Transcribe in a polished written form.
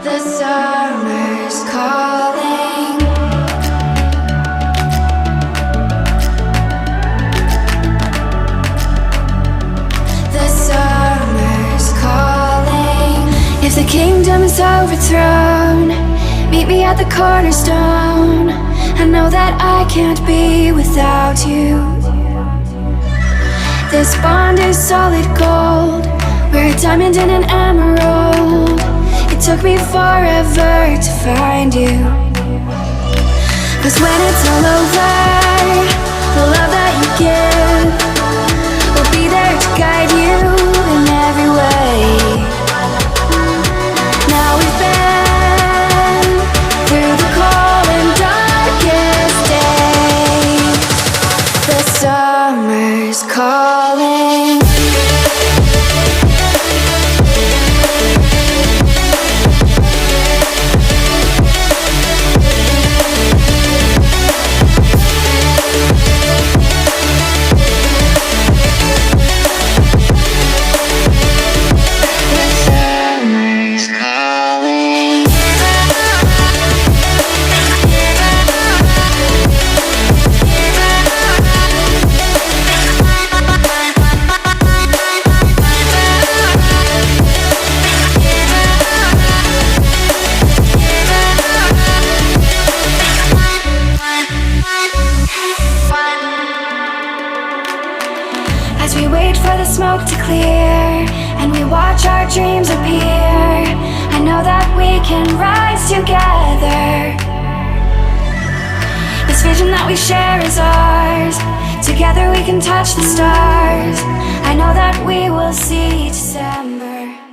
The summer's calling. The summer's calling. If the kingdom is overthrown, meet me at the cornerstone. I know that I can't be without you. This bond is solid gold. We're a diamond and an emerald. It took me forever to find you. 'Cause when it's all over, the love that you give will be there to guide you in every way. Now we've been through the cold and darkest days. The summer's calling. As we wait for the smoke to clear and we watch our dreams appear, I know that we can rise together. This vision that we share is ours. Together we can touch the stars. I know that we will see December.